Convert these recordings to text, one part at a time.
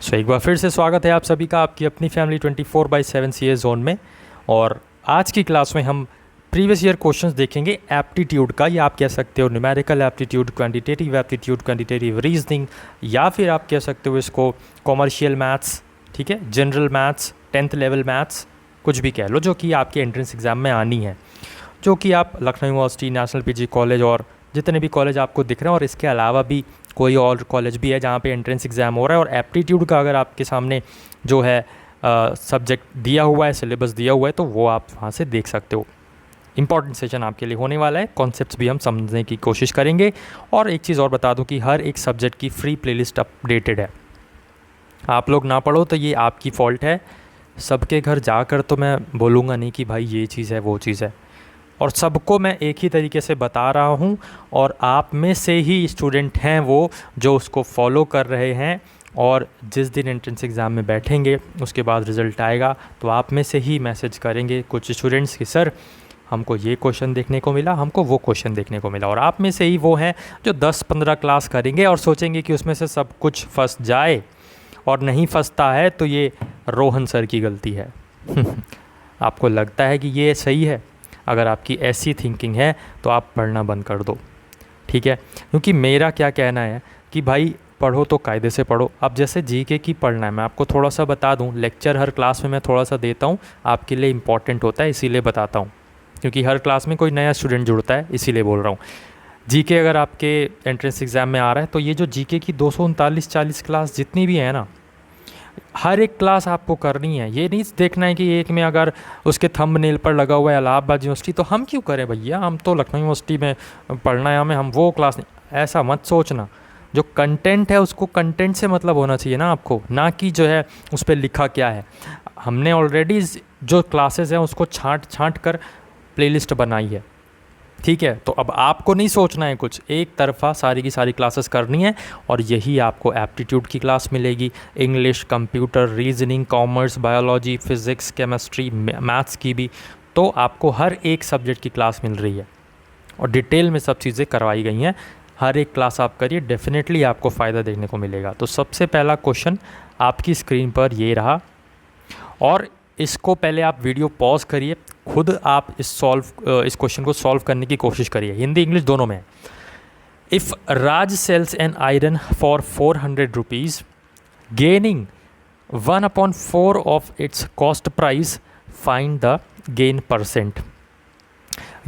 एक बार फिर से स्वागत है आप सभी का आपकी अपनी फैमिली 24/7 सी ए जोन में। और आज की क्लास में हम प्रीवियस ईयर क्वेश्चंस देखेंगे एप्टीट्यूड का, या आप कह सकते हो न्यूमेरिकल एप्टीट्यूड, क्वांटिटेटिव रीजनिंग, या फिर आप कह सकते हो इसको कॉमर्शियल मैथ्स, ठीक है, general maths, 10th level maths, कुछ भी कह लो, जो कि आपके एंट्रेंस एग्ज़ाम में आनी है, जो कि आप Lucknow university, national PG college और जितने भी कॉलेज आपको दिख रहे हैं, और इसके अलावा भी कोई और कॉलेज भी है जहाँ पे एंट्रेंस एग्ज़ाम हो रहा है। और एप्टीट्यूड का अगर आपके सामने जो है सब्जेक्ट दिया हुआ है, सिलेबस दिया हुआ है, तो वो आप वहाँ से देख सकते हो। इंपॉर्टेंट सेशन आपके लिए होने वाला है, कॉन्सेप्ट्स भी हम समझने की कोशिश करेंगे। और एक चीज़ और बता दूं कि हर एक सब्जेक्ट की फ्री प्लेलिस्ट अपडेटेड है। आप लोग ना पढ़ो तो ये आपकी फ़ॉल्ट है। सबके घर जाकर तो मैं बोलूँगा नहीं कि भाई ये चीज़ है, वो चीज़ है, और सबको मैं एक ही तरीके से बता रहा हूँ। और आप में से ही स्टूडेंट हैं वो जो उसको फॉलो कर रहे हैं, और जिस दिन एंट्रेंस एग्ज़ाम में बैठेंगे उसके बाद रिज़ल्ट आएगा तो आप में से ही मैसेज करेंगे कुछ स्टूडेंट्स कि सर हमको ये क्वेश्चन देखने को मिला, हमको वो क्वेश्चन देखने को मिला। और आप में से ही वो हैं जो 10-15 क्लास करेंगे और सोचेंगे कि उसमें से सब कुछ फंस जाए, और नहीं फंसता है तो ये रोहन सर की गलती है। आपको लगता है कि ये सही है? अगर आपकी ऐसी थिंकिंग है तो आप पढ़ना बंद कर दो, ठीक है। क्योंकि मेरा क्या कहना है कि भाई पढ़ो तो कायदे से पढ़ो। अब जैसे जीके की पढ़ना है, मैं आपको थोड़ा सा बता दूं, लेक्चर हर क्लास में मैं थोड़ा सा देता हूं, आपके लिए इम्पॉर्टेंट होता है इसीलिए बताता हूं, क्योंकि हर क्लास में कोई नया स्टूडेंट जुड़ता है, इसीलिए बोल रहा हूँ। जीके अगर आपके एंट्रेंस एग्ज़ाम में आ रहा है तो ये जो जीके की 239-40 क्लास जितनी भी है ना, हर एक क्लास आपको करनी है। ये नहीं देखना है कि एक में अगर उसके थंबनेल पर लगा हुआ है इलाहाबाद यूनिवर्सिटी तो हम क्यों करें भैया, हम तो लखनऊ यूनिवर्सिटी में पढ़ना है, हमें हम वो क्लास नहीं। ऐसा मत सोचना। जो कंटेंट है उसको कंटेंट से मतलब होना चाहिए ना आपको, ना कि जो है उस पर लिखा क्या है। हमने ऑलरेडी जो क्लासेस हैं उसको छांट कर प्लेलिस्ट बनाई है, ठीक है। तो अब आपको नहीं सोचना है कुछ, एक तरफा सारी की सारी क्लासेस करनी है, और यही आपको एप्टीट्यूड की क्लास मिलेगी, English, computer, reasoning, commerce, biology, physics, chemistry, maths की भी। तो आपको हर एक सब्जेक्ट की क्लास मिल रही है और डिटेल में सब चीज़ें करवाई गई हैं। हर एक क्लास आप करिए, डेफिनेटली आपको फ़ायदा देखने को मिलेगा। तो सबसे पहला क्वेश्चन आपकी स्क्रीन पर ये रहा, और इसको पहले आप वीडियो पॉज करिए, खुद आप इस क्वेश्चन को सॉल्व करने की कोशिश करिए, हिंदी इंग्लिश दोनों में। If Raj sells an iron for 400 rupees, gaining 1/4 of its cost price, find the gain percent.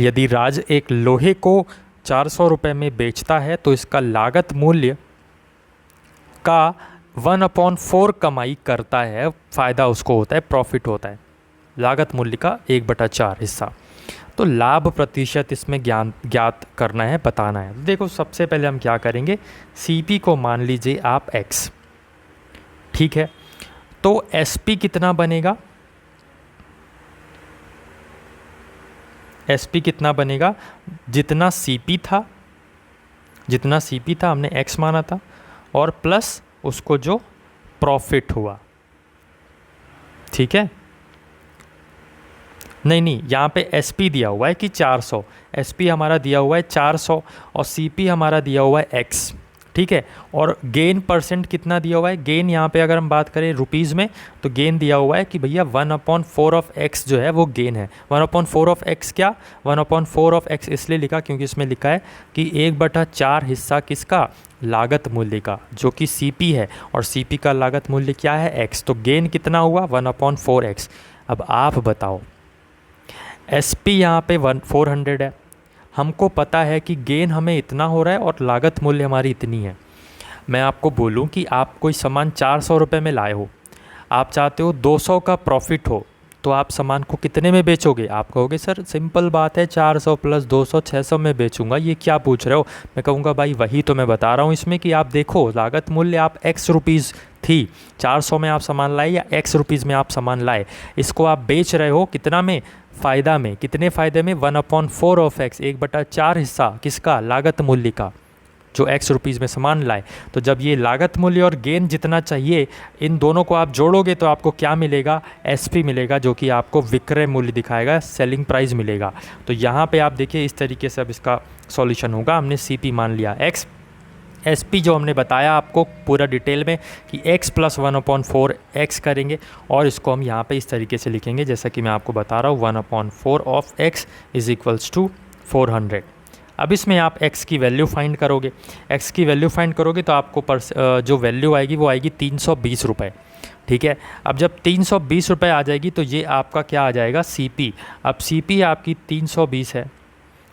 यदि राज एक लोहे को 400 रुपये में बेचता है तो इसका लागत मूल्य का 1/4 कमाई करता है, फ़ायदा उसको होता है, प्रॉफिट होता है, लागत मूल्य का 1/4 हिस्सा। तो लाभ प्रतिशत इसमें ज्ञात करना है, बताना है। देखो सबसे पहले हम क्या करेंगे, सीपी को मान लीजिए आप x, ठीक है। तो एसपी कितना बनेगा, एसपी कितना बनेगा, जितना सीपी था हमने x माना था, और प्लस उसको जो प्रॉफिट हुआ, ठीक है। नहीं, यहाँ पे एसपी दिया हुआ है कि 400, एसपी हमारा दिया हुआ है 400 और सीपी हमारा दिया हुआ है x, ठीक है। और गेन परसेंट कितना दिया हुआ है, गेन यहाँ पे अगर हम बात करें रुपीज़ में तो गेन दिया हुआ है कि भैया 1/4 ऑफ x जो है वो गेन है। 1/4 ऑफ x क्या, 1/4 ऑफ x इसलिए लिखा क्योंकि इसमें लिखा है कि 1/4 हिस्सा किसका, लागत मूल्य का, जो कि सीपी है, और सीपी का लागत मूल्य क्या है, x। तो गेन कितना हुआ, 1/4x। अब आप बताओ, एसपी यहाँ पे 400 है, हमको पता है कि गेन हमें इतना हो रहा है और लागत मूल्य हमारी इतनी है। मैं आपको बोलूँ कि आप कोई सामान 400 रुपये में लाए हो, आप चाहते हो 200 का प्रॉफिट हो, तो आप सामान को कितने में बेचोगे? आप कहोगे सर सिंपल बात है, 400 + 200 600 में बेचूंगा, ये क्या पूछ रहे हो? मैं कहूँगा भाई वही तो मैं बता रहा हूँ इसमें कि आप देखो लागत मूल्य आप x रुपीज़ थी, 400 में आप सामान लाए या x रुपीज़ में आप सामान लाए, इसको आप बेच रहे हो कितना में, फ़ायदा में। कितने फ़ायदे में, 1/4 ऑफ x, 1/4 हिस्सा किसका, लागत मूल्य का, जो x रुपीज़ में सामान लाए। तो जब ये लागत मूल्य और गेन जितना चाहिए, इन दोनों को आप जोड़ोगे तो आपको क्या मिलेगा, एसपी मिलेगा, जो कि आपको विक्रय मूल्य दिखाएगा, सेलिंग प्राइस मिलेगा। तो यहाँ पे आप देखिए इस तरीके से अब इसका सॉल्यूशन होगा। हमने सीपी मान लिया x, SP जो हमने बताया आपको पूरा डिटेल में कि x + 1/4 x करेंगे और इसको हम यहाँ पे इस तरीके से लिखेंगे जैसा कि मैं आपको बता रहा हूँ 1/4 ऑफ x = 400। अब इसमें आप x की वैल्यू फाइंड करोगे। x की वैल्यू फाइंड करोगे तो आपको जो वैल्यू आएगी वो आएगी 320 रुपये। ठीक है, अब जब 320 रुपये आ जाएगी तो ये आपका क्या आ जाएगा, CP। अब CP आपकी 320 है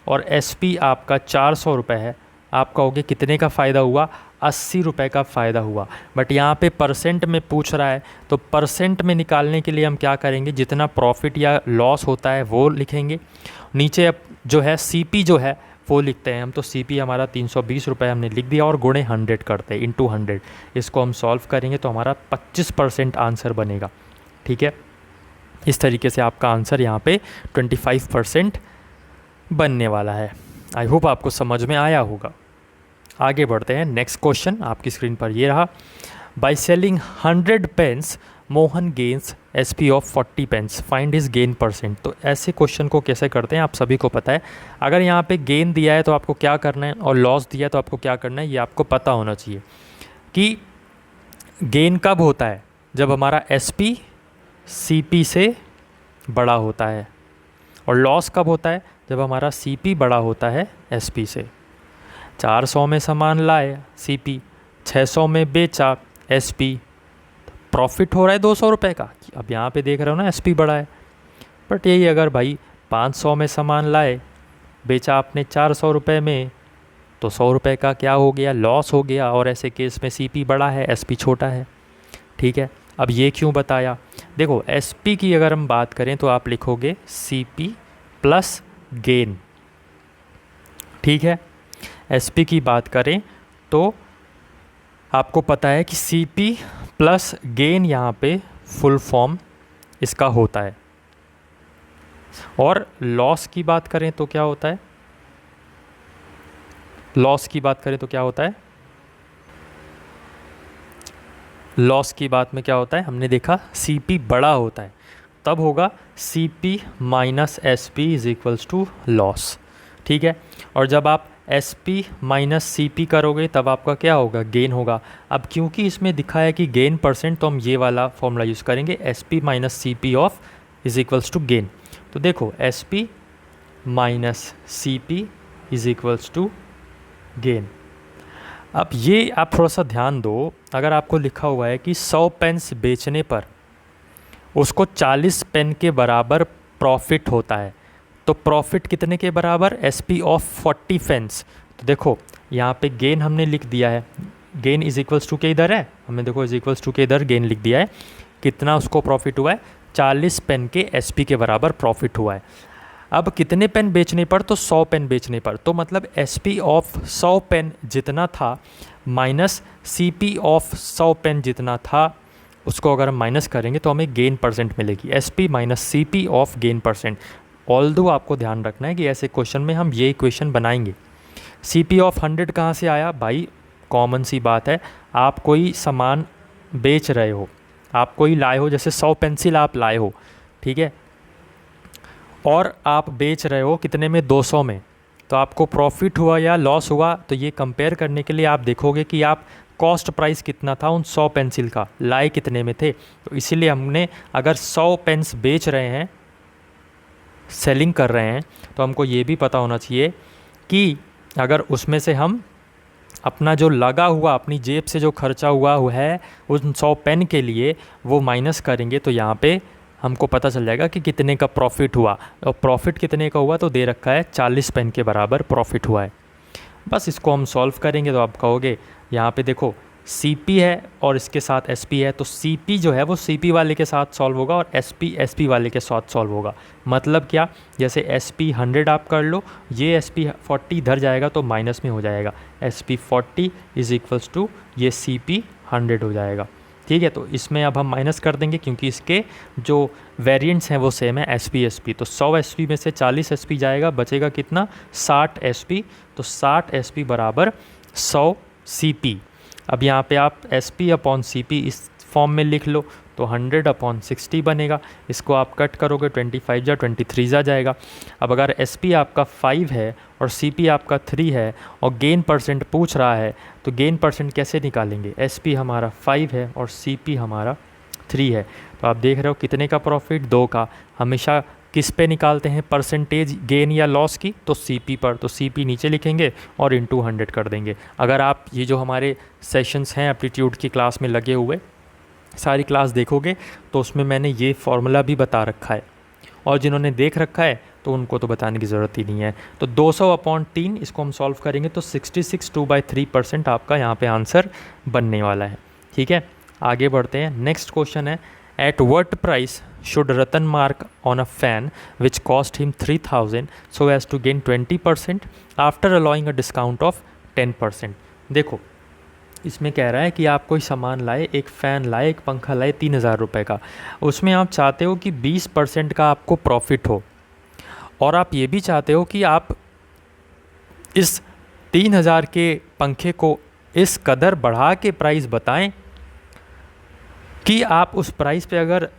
और SP आपका 400 रुपये है। आप कहोगे कितने का फ़ायदा हुआ, 80 रुपये का फ़ायदा हुआ। बट यहाँ पे परसेंट में पूछ रहा है तो परसेंट में निकालने के लिए हम क्या करेंगे, जितना प्रॉफिट या लॉस होता है वो लिखेंगे। नीचे अब जो है CP जो है वो लिखते हैं हम, तो CP हमारा 320 रुपये हमने लिख दिया और गुणे 100 करते हैं, इंटू 100। इसको हम सॉल्व करेंगे तो हमारा 25% आंसर बनेगा। ठीक है, इस तरीके से आपका आंसर यहाँ पे 25% बनने वाला है। आई होप आपको समझ में आया होगा। आगे बढ़ते हैं, नेक्स्ट क्वेश्चन आपकी स्क्रीन पर ये रहा। By selling 100 pens Mohan gains SP of 40 pens, find his gain %। तो ऐसे क्वेश्चन को कैसे करते हैं आप सभी को पता है। अगर यहाँ पे गेन दिया है तो आपको क्या करना है और लॉस दिया है तो आपको क्या करना है, ये आपको पता होना चाहिए कि गेन कब होता है, जब हमारा SP CP से बड़ा होता है, और लॉस कब होता है, जब हमारा CP बड़ा होता है SP से। 400 में सामान लाए CP, 600 में बेचा SP, प्रॉफिट हो रहा है 200 रुपये का। अब यहाँ पे देख रहे हो ना SP बड़ा है। बट यही अगर भाई 500 में सामान लाए, बेचा आपने 400 रुपये में, तो 100 रुपये का क्या हो गया, लॉस हो गया। और ऐसे केस में CP बड़ा है SP छोटा है। ठीक है, अब ये क्यों बताया, देखो SP की अगर हम बात करें तो आप लिखोगे CP प्लस गेन। ठीक है, SP की बात करें तो आपको पता है कि CP प्लस गेन यहाँ पे फुल फॉर्म इसका होता है। और लॉस की बात करें तो क्या होता है, लॉस की बात करें तो क्या होता है, लॉस की बात में क्या होता है, हमने देखा CP बड़ा होता है, तब होगा CP माइनस SP = लॉस। ठीक है, और जब आप SP माइनस CP करोगे तब आपका क्या होगा, गेन होगा। अब क्योंकि इसमें दिखा है कि गेन %, तो हम ये वाला फॉर्मूला यूज़ करेंगे, SP minus CP of = gain. तो देखो SP माइनस CP = गेन। अब ये आप थोड़ा सा ध्यान दो, अगर आपको लिखा हुआ है कि 100 पेन्स बेचने पर उसको 40 पेन के बराबर प्रॉफिट होता है, तो प्रॉफिट कितने के बराबर, SP ऑफ 40 पेन्स। तो देखो यहाँ पे गेन हमने लिख दिया है, गेन = के इधर है, हमने देखो = के इधर गेन लिख दिया है। कितना उसको प्रॉफिट हुआ है, 40 पेन के SP के बराबर प्रॉफिट हुआ है। अब कितने पेन बेचने पर, तो 100 पेन बेचने पर, तो मतलब SP ऑफ 100 पेन जितना था माइनस CP ऑफ 100 पेन जितना था, उसको अगर हम माइनस करेंगे तो हमें गेन % मिलेगी, SP minus CP of gain %। Although आपको ध्यान रखना है कि ऐसे क्वेश्चन में हम ये इक्वेशन बनाएंगे। CP ऑफ 100 कहाँ से आया भाई, कॉमन सी बात है, आप कोई सामान बेच रहे हो, आप कोई लाए हो, जैसे 100 पेंसिल आप लाए हो, ठीक है, और आप बेच रहे हो कितने में, 200 में, तो आपको प्रॉफिट हुआ या लॉस हुआ। तो ये कंपेयर करने के लिए आप देखोगे कि आप कॉस्ट प्राइस कितना था उन 100 पेंसिल का, लाए कितने में थे। तो इसीलिए हमने अगर 100 पेन्स बेच रहे हैं, सेलिंग कर रहे हैं, तो हमको ये भी पता होना चाहिए कि अगर उसमें से हम अपना जो लगा हुआ, अपनी जेब से जो खर्चा हुआ है उन 100 पेन के लिए, वो माइनस करेंगे, तो यहाँ पे हमको पता चल जाएगा कि कितने का प्रॉफिट हुआ। और प्रॉफिट कितने का हुआ तो दे रखा है 40 पेन के बराबर प्रॉफिट हुआ है। बस इसको हम सॉल्व करेंगे तो आप कहोगे यहाँ पे देखो CP है और इसके साथ SP है, तो CP जो है वो CP वाले के साथ सॉल्व होगा और SP SP वाले के साथ सॉल्व होगा। मतलब क्या, जैसे SP 100 आप कर लो, ये SP 40 इधर जाएगा तो माइनस में हो जाएगा, SP 40 = ये CP 100 हो जाएगा। ठीक है, तो इसमें अब हम माइनस कर देंगे क्योंकि इसके जो वेरिएंट्स हैं वो सेम है, SP SP। तो 100 SP में से 40 SP जाएगा, बचेगा कितना, 60 SP। तो 60 SP बराबर 100 CP। अब यहाँ पे आप SP अपॉन CP इस फॉर्म में लिख लो, तो 100/60 बनेगा। इसको आप कट करोगे 25 जा 23 जा जाएगा। अब अगर SP आपका 5 है और CP आपका 3 है और गेन परसेंट पूछ रहा है, तो गेन परसेंट कैसे निकालेंगे? SP हमारा 5 है और CP हमारा 3 है। तो आप देख रहे हो कितने का प्रॉफिट? 2 का। हमेशा किस पे निकालते हैं परसेंटेज गेन या लॉस की? तो CP पर। तो CP नीचे लिखेंगे और इंटू 100 कर देंगे। अगर आप ये जो हमारे सेशंस हैं एप्टीट्यूड की क्लास में लगे हुए, सारी क्लास देखोगे तो उसमें मैंने ये फॉर्मूला भी बता रखा है, और जिन्होंने देख रखा है तो उनको तो बताने की ज़रूरत ही नहीं है। तो 200/3 इसको हम सॉल्व करेंगे तो 66 2/3% आपका यहाँ पे आंसर बनने वाला है। ठीक है, आगे बढ़ते हैं। नेक्स्ट क्वेश्चन है, at what price should Ratan mark on a fan which cost him 3000 so as to gain 20% after allowing a discount of 10%। देखो, इसमें कह रहा है कि आप कोई सामान लाए, एक फ़ैन लाए, एक पंखा लाए 3000 रुपये का, उसमें आप चाहते हो कि 20% का आपको प्रॉफिट हो, और आप ये भी चाहते हो कि आप इस 3000 के पंखे को इस कदर बढ़ा के प्राइस बताएं कि आप उस प्राइस पे अगर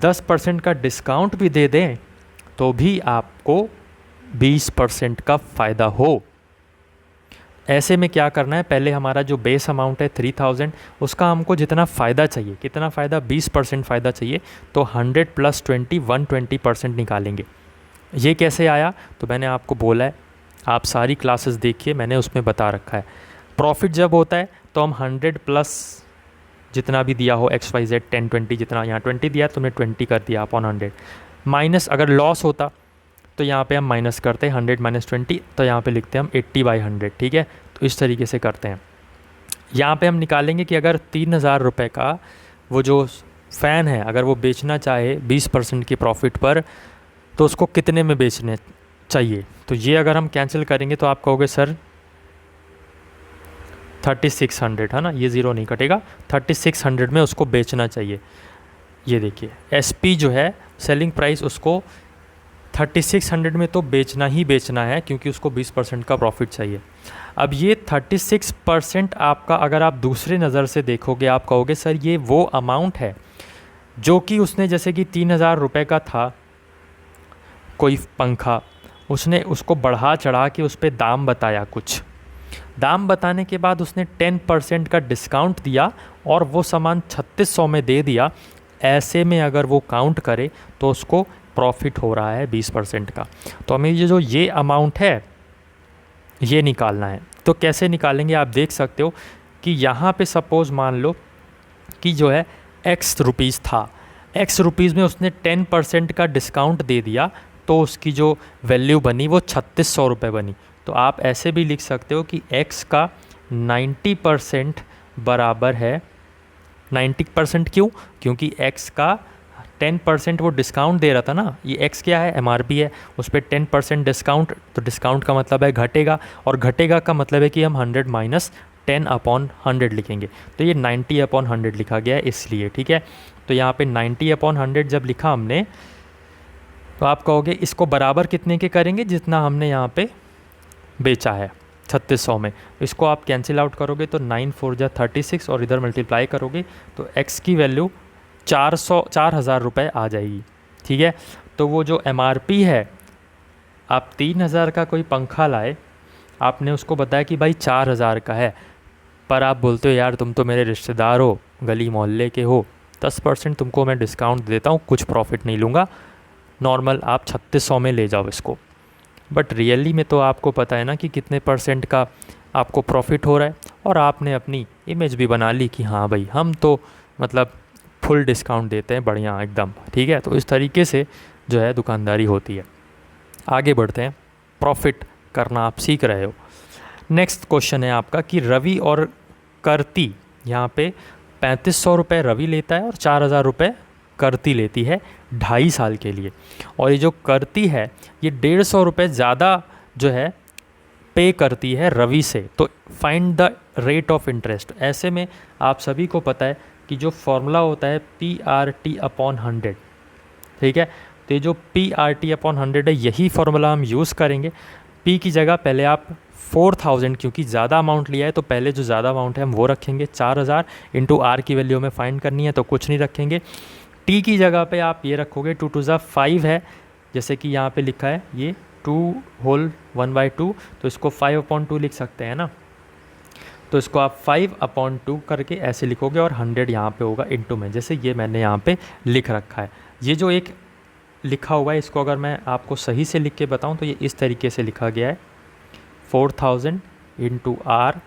10% का डिस्काउंट भी दे दें तो भी आपको 20% का फ़ायदा हो। ऐसे में क्या करना है, पहले हमारा जो बेस अमाउंट है 3000, उसका हमको जितना फ़ायदा चाहिए, कितना फ़ायदा? 20% फ़ायदा चाहिए, तो 100 + 20 120% निकालेंगे। ये कैसे आया? तो मैंने आपको बोला है, आप सारी क्लासेस देखिए, मैंने उसमें बता रखा है। प्रॉफिट जब होता है तो हम 100 प्लस जितना भी दिया हो XYZ 10 20, जितना यहाँ 20 दिया तो हमने 20 कर दिया अपॉन 100, माइनस अगर लॉस होता तो यहाँ पे हम माइनस करते हैं 100 - 20, तो यहाँ पे लिखते हैं हम 80/100। ठीक है, तो इस तरीके से करते हैं। यहाँ पे हम निकालेंगे कि अगर 3000 रुपये का वो जो फ़ैन है अगर वो बेचना चाहे 20% की प्रॉफिट पर, तो उसको कितने में बेचने चाहिए? तो ये अगर हम कैंसिल करेंगे तो आप कहोगे सर 3600 है ना, ये ज़ीरो नहीं कटेगा, 3600 में उसको बेचना चाहिए। ये देखिए SP जो है सेलिंग प्राइस, उसको 3600 में तो बेचना ही बेचना है क्योंकि उसको 20% का प्रॉफिट चाहिए। अब ये 36% आपका अगर आप दूसरे नज़र से देखोगे, आप कहोगे सर ये वो अमाउंट है जो कि उसने, जैसे कि 3000 रुपये का था कोई पंखा, उसने उसको बढ़ा चढ़ा के उस पर दाम बताया, कुछ दाम बताने के बाद उसने 10% का डिस्काउंट दिया और वो सामान 3600 में दे दिया। ऐसे में अगर वो काउंट करे तो उसको प्रॉफिट हो रहा है 20% का। तो हमें ये जो ये अमाउंट है ये निकालना है। तो कैसे निकालेंगे आप देख सकते हो कि यहाँ पे सपोज़ मान लो कि जो है X रुपीज़ था, X रुपीज़ में उसने 10% का डिस्काउंट दे दिया, तो उसकी जो वैल्यू बनी वो 3600 रुपये बनी। तो आप ऐसे भी लिख सकते हो कि X का 90% बराबर है 90%। क्यों? क्योंकि X का 10% वो डिस्काउंट दे रहा था ना, ये X क्या है? MRP है, उस पर 10% डिस्काउंट, तो डिस्काउंट का मतलब है घटेगा, और घटेगा का मतलब है कि हम 100 - 10/100 लिखेंगे। तो ये 90/100 लिखा गया है इसलिए। ठीक है, तो यहाँ पे 90/100 जब लिखा हमने, तो आप कहोगे इसको बराबर कितने के करेंगे? जितना हमने यहाँ पे बेचा है 3600 में। इसको आप कैंसिल आउट करोगे तो 9 4 जा 36 और इधर मल्टीप्लाई करोगे तो X की वैल्यू 4000 रुपये आ जाएगी। ठीक है, तो वो जो MRP है, आप 3000 का कोई पंखा लाए, आपने उसको बताया कि भाई 4000 का है, पर आप बोलते हो यार तुम तो मेरे रिश्तेदार हो, गली मोहल्ले के हो, 10% तुमको मैं डिस्काउंट देता हूँ, कुछ प्रॉफिट नहीं लूँगा, नॉर्मल आप 3600 में ले जाओ इसको। बट रियली में तो आपको पता है ना कि कितने % का आपको प्रॉफिट हो रहा है, और आपने अपनी इमेज भी बना ली कि हाँ भाई हम तो मतलब फुल डिस्काउंट देते हैं, बढ़िया एकदम। ठीक है, तो इस तरीके से जो है दुकानदारी होती है। आगे बढ़ते हैं, प्रॉफिट करना आप सीख रहे हो। नेक्स्ट क्वेश्चन है आपका कि रवि और करती, यहाँ पे 3500 रुपये रवि लेता है और 4000 रुपये करती लेती है 2.5 साल के लिए, और ये जो करती है ये 150 रुपये ज़्यादा जो है पे करती है रवि से। तो find the rate of interest. ऐसे में आप सभी को पता है कि जो फॉर्मूला होता है PRT/100। ठीक है, तो ये जो PRT/100 है, यही फार्मूला हम यूज़ करेंगे। पी की जगह पहले आप 4000, क्योंकि ज़्यादा अमाउंट लिया है तो पहले जो ज़्यादा अमाउंट है हम वो रखेंगे 4000 इंटू आर की वैल्यू हमें फाइंड करनी है तो कुछ नहीं रखेंगे। टी की जगह पे आप ये रखोगे 2 2 5 है, जैसे कि यहाँ पे लिखा है ये 2 होल 1/2, तो इसको 5/2 लिख सकते हैं ना, तो इसको आप 5/2 करके ऐसे लिखोगे और 100 यहाँ पे होगा इनटू में, जैसे ये मैंने यहाँ पे लिख रखा है। ये जो एक लिखा हुआ है इसको अगर मैं आपको सही से लिख के बताऊँ तो ये इस तरीके से लिखा गया है 4000 इंटू आर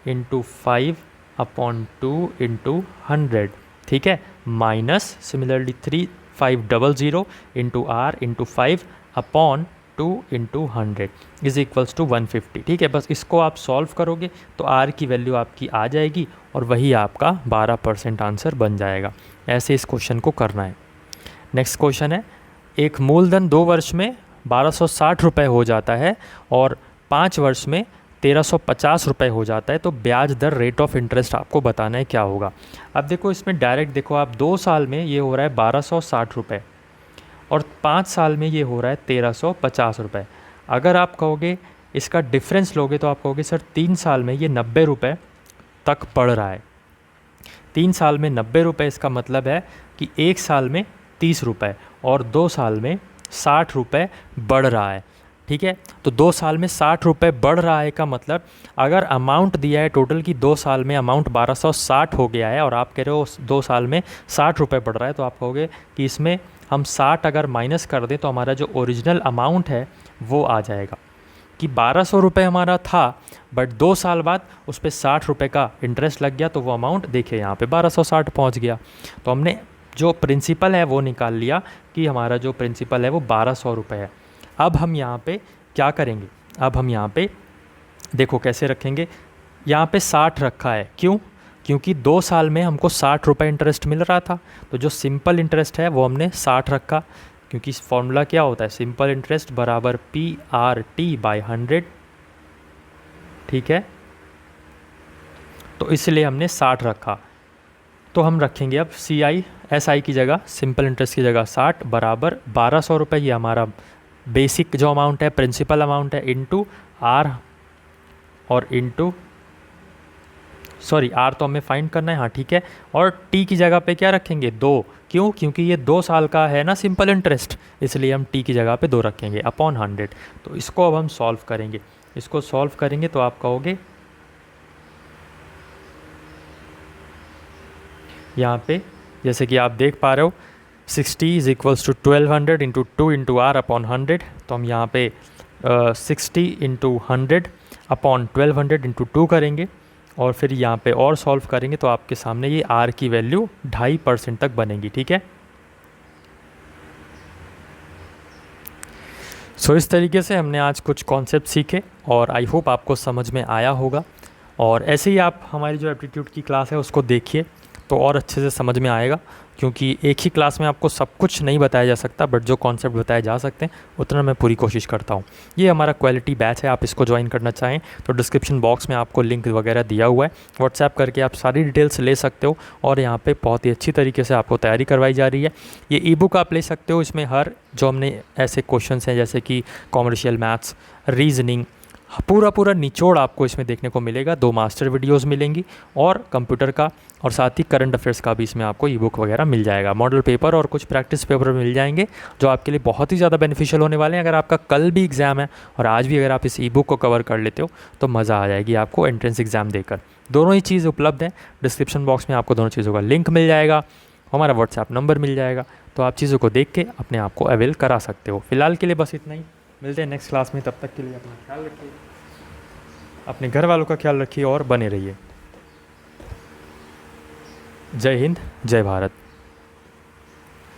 इंटू 5/2 इंटू 100, ठीक है, minus similarly 3500 into r into 5/2 into 100 is equals to 150, ठीक है। बस इसको आप सॉल्व करोगे तो आर की वैल्यू आपकी आ जाएगी और वही आपका 12% आंसर बन जाएगा। ऐसे इस क्वेश्चन को करना है। नेक्स्ट क्वेश्चन है, एक मूलधन 2 वर्ष में 1260 रुपये हो जाता है और 5 वर्ष में 1350 रुपये हो जाता है, तो ब्याज दर रेट ऑफ इंटरेस्ट आपको बताना है क्या होगा। अब देखो इसमें डायरेक्ट देखो आप 2 साल में ये हो रहा है 1260 रुपये और 5 साल में ये हो रहा है 1350 रुपये। अगर आप कहोगे इसका डिफरेंस लोगे तो आप कहोगे सर 3 साल में ये 90 रुपये तक बढ़ रहा है। 3 साल में 90 रुपये, इसका मतलब है कि 1 साल में 30 रुपये और 2 साल में 60 रुपये बढ़ रहा है, ठीक है। तो 2 साल में 60 रुपये बढ़ रहा है का मतलब अगर अमाउंट दिया है टोटल कि 2 साल में अमाउंट 1260 हो गया है और आप कह रहे हो 2 साल में 60 रुपये बढ़ रहा है, तो आप कहोगे कि इसमें हम 60 अगर माइनस कर दें तो हमारा जो ओरिजिनल अमाउंट है वो आ जाएगा कि 1200 रुपये हमारा था, बट 2 साल बाद उस पर 60 रुपये का इंटरेस्ट लग गया तो वो अमाउंट देखिए यहाँ पे 1260 पहुँच गया। तो हमने जो प्रिंसिपल है वो निकाल लिया कि हमारा जो प्रिंसिपल है वो 1200 रुपये है। अब हम यहाँ पे क्या करेंगे, अब हम यहाँ पे देखो कैसे रखेंगे, यहाँ पे 60 रखा है, क्यों? क्योंकि 2 साल में हमको 60 रुपये इंटरेस्ट मिल रहा था, तो जो सिंपल इंटरेस्ट है वो हमने 60 रखा, क्योंकि फॉर्मूला क्या होता है, सिंपल इंटरेस्ट बराबर PRT/100, ठीक है। तो इसलिए हमने 60 रखा। तो हम रखेंगे अब SI की जगह, सिंपल इंटरेस्ट की जगह 60 बराबर 1200 रुपये, ये हमारा बेसिक जो अमाउंट है, प्रिंसिपल अमाउंट है, इंटू आर और इंटू आर तो हमें फाइंड करना है, हाँ ठीक है। और टी की जगह पे क्या रखेंगे 2, क्यों? क्योंकि ये 2 साल का है ना सिंपल इंटरेस्ट, इसलिए हम टी की जगह पे 2 रखेंगे अपॉन 100। तो इसको अब हम सॉल्व करेंगे, इसको सॉल्व करेंगे तो आप कहोगे यहाँ पे जैसे कि आप देख पा रहे हो 60 is equals to 1200 into 2 into r upon 100, तो हम यहाँ पे 60 इंटू 100 अपॉन 1200 इंटू 2 करेंगे और फिर यहाँ पे और सॉल्व करेंगे तो आपके सामने ये आर की वैल्यू 2.5% तक बनेगी, ठीक है। सो इस तरीके से हमने आज कुछ कॉन्सेप्ट सीखे और आई होप आपको समझ में आया होगा। और ऐसे ही आप हमारी जो एप्टीट्यूड की क्लास है उसको देखिए तो और अच्छे से समझ में आएगा, क्योंकि एक ही क्लास में आपको सब कुछ नहीं बताया जा सकता, बट जो कॉन्सेप्ट बताए जा सकते हैं उतना मैं पूरी कोशिश करता हूँ। ये हमारा क्वालिटी बैच है, आप इसको ज्वाइन करना चाहें तो डिस्क्रिप्शन बॉक्स में आपको लिंक वगैरह दिया हुआ है, व्हाट्सएप करके आप सारी डिटेल्स ले सकते हो। और यहाँ पे बहुत ही अच्छी तरीके से आपको तैयारी करवाई जा रही है। ये ई बुक आप ले सकते हो, इसमें हर जो हमने ऐसे क्वेश्चन हैं जैसे कि कॉमर्शियल मैथ्स, रीजनिंग, पूरा निचोड़ आपको इसमें देखने को मिलेगा। 2 मास्टर वीडियोस मिलेंगी और कंप्यूटर का और साथ ही करंट अफेयर्स का भी इसमें आपको ई बुक वगैरह मिल जाएगा। मॉडल पेपर और कुछ प्रैक्टिस पेपर मिल जाएंगे जो आपके लिए बहुत ही ज़्यादा बेनिफिशियल होने वाले हैं। अगर आपका कल भी एग्ज़ाम है और आज भी अगर आप इस ई बुक को कवर कर लेते हो तो मज़ा आ जाएगी आपको एंट्रेंस एग्ज़ाम देकर। दोनों ही चीज़ उपलब्ध है, डिस्क्रिप्शन बॉक्स में आपको दोनों चीज़ों का लिंक मिल जाएगा, हमारा व्हाट्सएप नंबर मिल जाएगा, तो आप चीज़ों को देख के अपने आप को अवेल करा सकते हो। फिलहाल के लिए बस इतना ही, मिलते हैं नेक्स्ट क्लास में। तब तक के लिए अपना ख्याल रखिए, अपने घर वालों का ख्याल रखिए और बने रहिए। जय हिंद, जय भारत।